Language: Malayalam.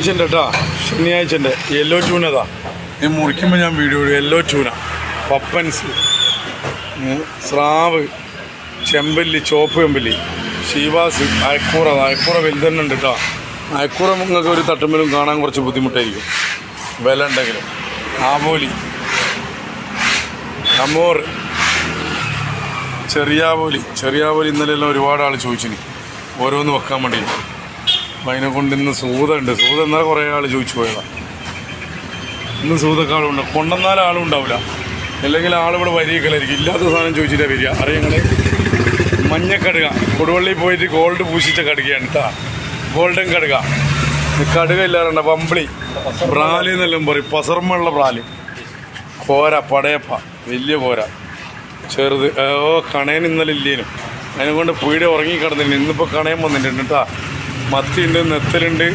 കേട്ടോ ശനിയാഴ്ചൻ്റെ യെല്ലോ ട്യൂണതാ ഈ മുറിക്കുമ്പോൾ ഞാൻ വീഡിയോ യെല്ലോ ട്യൂണ പപ്പൻസ് സ്രാവ് ചെമ്പല്ലി ചോപ്പ് ചെമ്പല്ലി ഷീവാസ് അയക്കൂറ വലുതന്നെ കേട്ടോ അയക്കൂറ നിങ്ങൾക്ക് ഒരു തട്ടുമ്പലും കാണാൻ കുറച്ച് ബുദ്ധിമുട്ടായിരിക്കും വില ഉണ്ടെങ്കിലും ആവോലി അമോർ ചെറിയാവോലി ഇന്നലെല്ലാം ഒരുപാട് ആൾ ചോദിച്ചിന് ഓരോന്ന് വെക്കാൻ വേണ്ടി അപ്പം അതിനെ കൊണ്ട് ഇന്ന് സൂത എന്നാൽ കുറേ ആൾ ചോദിച്ചു പോയതാണ്. ഇന്ന് സൂതക്കാളുണ്ട് കൊണ്ടുവന്നാൽ ആളും ഉണ്ടാവില്ല, അല്ലെങ്കിൽ ആളിവിടെ വരികലായിരിക്കും. ഇല്ലാത്ത സാധനം ചോദിച്ചിട്ടാണ് വരിക. അറിയങ്ങളെ മഞ്ഞക്കടുക കൊടുവള്ളി പോയിട്ട് ഗോൾഡ് പൂശിച്ച കടുകയാണ് കേട്ടോ, ഗോൾഡൻ കടുക. കടുക ഇല്ലാറുണ്ട് പമ്പിളി ബ്രാലി എന്നെല്ലാം പറയും, പസർമുള്ള ബ്രാലി. കോര പടയപ്പ വലിയ കോര ചെറുത്. കണയൻ ഇന്നലെ ഇല്ലേനും അതിനെ കൊണ്ട് പീടെ ഉറങ്ങിക്കിടന്നിട്ടുണ്ട്. ഇന്നിപ്പോൾ കണയൻ വന്നിട്ടുണ്ട് കേട്ടോ. മത്തിയുണ്ട്, നെത്തലുണ്ട്.